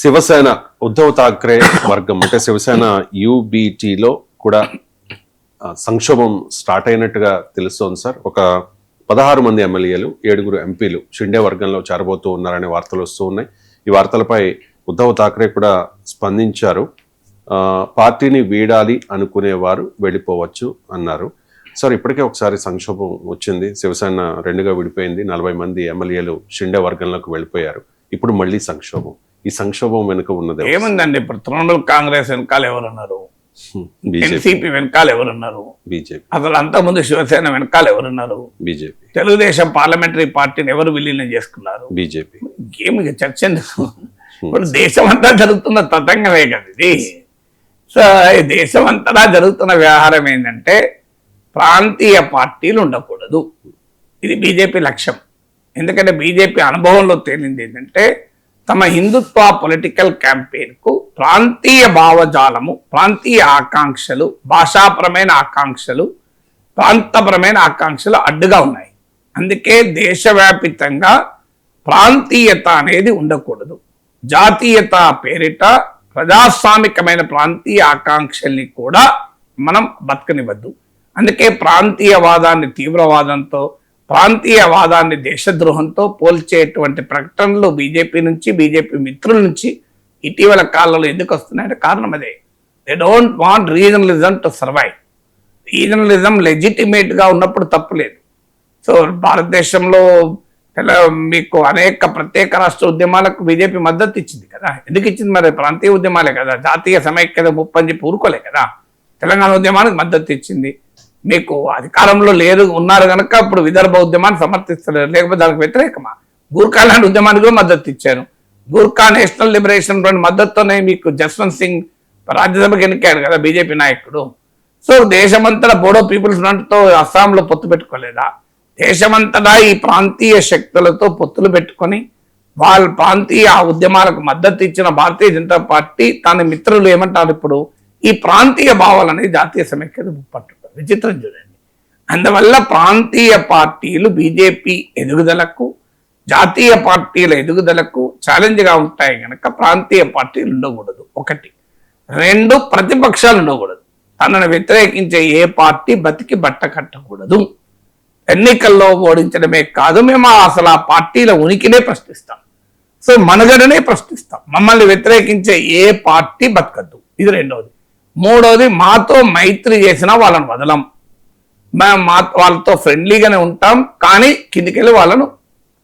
శివసేన ఉద్ధవ్ ఠాక్రే వర్గం అంటే శివసేన యూబీటీలో కూడా సంక్షోభం స్టార్ట్ అయినట్టుగా తెలుస్తోంది సార్. ఒక 16 మంది ఎమ్మెల్యేలు 7 ఎంపీలు షిండే వర్గంలో చేరబోతూ ఉన్నారనే వార్తలు వస్తూ ఉన్నాయి. ఈ వార్తలపై ఉద్ధవ్ ఠాక్రే కూడా స్పందించారు. పార్టీని వీడాలి అనుకునేవారు వెళ్ళిపోవచ్చు అన్నారు. సార్, ఇప్పటికే ఒకసారి సంక్షోభం వచ్చింది, శివసేన 2గా విడిపోయింది, 40 మంది ఎమ్మెల్యేలు షిండే వర్గంలోకి వెళ్ళిపోయారు. ఇప్పుడు మళ్ళీ సంక్షోభం. ఈ సంక్షోభం వెనుక ఉన్నది ఏముందండి? ఇప్పుడు తృణమూల్ కాంగ్రెస్ వెనకాల ఎవరున్నారు? ఎన్సీపీ వెనకాల ఎవరున్నారు? బీజేపీ. అసలు అంతకుముందు శివసేన వెనకాల ఎవరున్నారు? బీజేపీ. తెలుగుదేశం పార్లమెంటరీ పార్టీని ఎవరు విలీనం చేసుకున్నారు? బీజేపీ. ఏమి చర్చ ఎందుకు? ఇప్పుడు దేశం అంతా జరుగుతున్న తతంగమే కదా ఇది. సో దేశం అంతటా జరుగుతున్న వ్యవహారం ఏంటంటే ప్రాంతీయ పార్టీలు ఉండకూడదు. ఇది బీజేపీ లక్ష్యం. ఎందుకంటే బీజేపీ అనుభవంలో తేలింది ఏంటంటే తమ హిందుత్వ పొలిటికల్ క్యాంపెయిన్కు ప్రాంతీయ భావజాలము, ప్రాంతీయ ఆకాంక్షలు, భాషాపరమైన ఆకాంక్షలు, ప్రాంతపరమైన ఆకాంక్షలు అడ్డుగా ఉన్నాయి. అందుకే దేశవ్యాపితంగా ప్రాంతీయత అనేది ఉండకూడదు. జాతీయత పేరిట ప్రజాస్వామికమైన ప్రాంతీయ ఆకాంక్షల్ని కూడా మనం బతకనివ్వద్దు. అందుకే ప్రాంతీయవాదాన్ని తీవ్రవాదంతో, ప్రాంతీయవాదాన్ని దేశద్రోహంతో పోల్చేటువంటి ప్రకటనలు బీజేపీ నుంచి, బీజేపీ మిత్రుల నుంచి ఇటీవల కాలంలో ఎందుకు వస్తున్నాయంటే కారణం అదే. They don't want regionalism to survive. Regionalism లెజిటిమేట్గా ఉన్నప్పుడు తప్పులేదు. సో భారతదేశంలో మీకు అనేక ప్రత్యేక రాష్ట్ర ఉద్యమాలకు బీజేపీ మద్దతు ఇచ్చింది కదా. ఎందుకు ఇచ్చింది? మరి ప్రాంతీయ ఉద్యమాలే కదా. జాతీయ సమైక్యత ముప్పని చెప్పి ఊరుకోలే కదా. తెలంగాణ ఉద్యమానికి మద్దతు ఇచ్చింది. మీకు అధికారంలో ఉన్నారు కనుక ఇప్పుడు విదర్భ ఉద్యమాన్ని సమర్థిస్తలేరు, లేకపోతే దానికి వ్యతిరేకమా? గూర్ఖా లాంటి ఉద్యమానికి కూడా మద్దతు ఇచ్చారు. గూర్ఖా నేషనల్ లిబరేషన్ ఫ్రంట్ మద్దతుతోనే మీకు జస్వంత్ సింగ్ రాజ్యసభకి ఎన్నికాడు కదా బీజేపీ నాయకుడు. సో దేశమంతటా బోడో పీపుల్స్ ఫ్రంట్తో అస్సాంలో పొత్తు పెట్టుకోలేదా? దేశమంతటా ఈ ప్రాంతీయ శక్తులతో పొత్తులు పెట్టుకొని వాళ్ళ ప్రాంతీయ ఉద్యమాలకు మద్దతు ఇచ్చిన భారతీయ జనతా పార్టీ తన మిత్రులు ఏమంటారు? ఇప్పుడు ఈ ప్రాంతీయ భావాలు అనేది జాతీయ సమైక్యత ముప్పట్టు. విచిత్రం చూడండి. అందువల్ల ప్రాంతీయ పార్టీలు బీజేపీ ఎదుగుదలకు, జాతీయ పార్టీల ఎదుగుదలకు ఛాలెంజ్గా ఉంటాయి కనుక ప్రాంతీయ పార్టీలు ఉండకూడదు. 1. 2, ప్రతిపక్షాలు ఉండకూడదు. తనను వ్యతిరేకించే ఏ పార్టీ బతికి బట్ట కట్టకూడదు. ఎన్నికల్లో ఓడించడమే కాదు, మేము అసలు ఆ పార్టీల ఉనికినే ప్రశ్నిస్తాం. సో మనగడనే ప్రశ్నిస్తాం. మమ్మల్ని వ్యతిరేకించే ఏ పార్టీ బతకద్దు. ఇది 2వది. 3వది, మాతో మైత్రి చేసినా వాళ్ళని వదలం. మేము వాళ్ళతో ఫ్రెండ్లీగానే ఉంటాం, కానీ కిందికెళ్ళి వాళ్ళను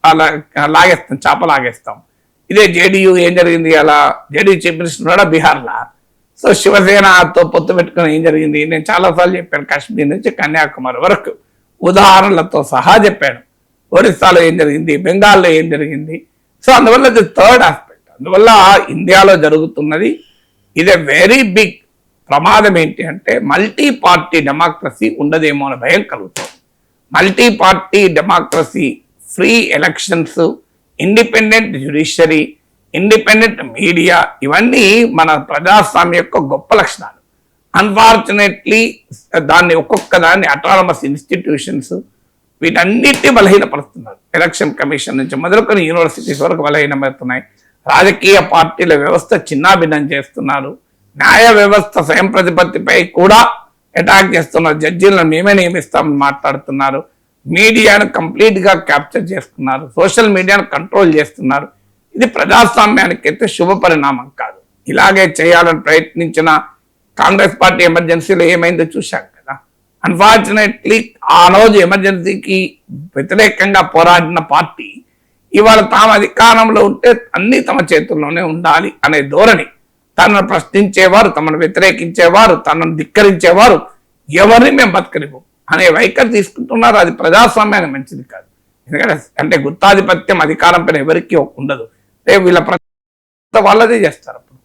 అలా లాగేస్తాం, చేప లాగేస్తాం. ఇదే జేడీయూ ఏం జరిగింది? అలా జేడీయూ చీఫ్ మినిస్టర్ ఉన్నాడా బీహార్లో. సో శివసేనతో పొత్తు పెట్టుకుని ఏం జరిగింది? నేను చాలాసార్లు చెప్పాను. కాశ్మీర్ నుంచి కన్యాకుమారి వరకు ఉదాహరణలతో సహా చెప్పాను. ఒరిస్సాలో ఏం జరిగింది, బెంగాల్లో ఏం జరిగింది. సో అందువల్ల ఇది 3rd ఆస్పెక్ట్. అందువల్ల ఇండియాలో జరుగుతున్నది ఇది వెరీ బిగ్ ప్రమాదం. ఏంటి అంటే మల్టీ పార్టీ డెమోక్రసీ ఉండదేమో అని భయం కలుగుతుంది. Multi party democracy, free elections, independent judiciary, independent media, ఇవన్నీ మన ప్రజాస్వామ్యం యొక్క గొప్ప లక్షణాలు. అన్ఫార్చునేట్లీ దాన్ని ఒక్కొక్క దాన్ని అటానమస్ ఇన్స్టిట్యూషన్స్ వీటన్నిటిని బలహీనపరుస్తున్నారు. ఎలక్షన్ కమిషన్ నుంచి మొదలుకొని యూనివర్సిటీస్ వరకు బలహీనపడుతున్నాయి. రాజకీయ పార్టీల వ్యవస్థ చిన్నాభిన్నం చేస్తున్నారు. న్యాయ వ్యవస్థ స్వయం ప్రతిపత్తిపై కూడా అటాక్ చేస్తున్నారు. జడ్జీలను మేమే నియమిస్తామని మాట్లాడుతున్నారు. మీడియాను కంప్లీట్గా క్యాప్చర్ చేస్తున్నారు. సోషల్ మీడియాను కంట్రోల్ చేస్తున్నారు. ఇది ప్రజాస్వామ్యానికి అయితే శుభ పరిణామం కాదు. ఇలాగే చేయాలని ప్రయత్నించిన కాంగ్రెస్ పార్టీ ఎమర్జెన్సీలో ఏమైందో చూశాం కదా. అన్ఫార్చునేట్లీ ఆ రోజు ఎమర్జెన్సీకి వ్యతిరేకంగా పోరాడిన పార్టీ ఇవాళ తాము అధికారంలో ఉంటే అన్ని తమ చేతుల్లోనే ఉండాలి అనే ధోరణి, తనను ప్రశ్నించేవారు, తమను వ్యతిరేకించేవారు, తనను ధిక్కరించేవారు ఎవరిని మేము బతకనివ్వం అనే వైఖరి తీసుకుంటున్నారు. అది ప్రజాస్వామ్యానికి మంచిది కాదు. ఎందుకంటే అంటే గుత్తాధిపత్యం అధికారం పైన ఎవరికి ఉండదు. వీళ్ళ వాళ్ళదే చేస్తారు.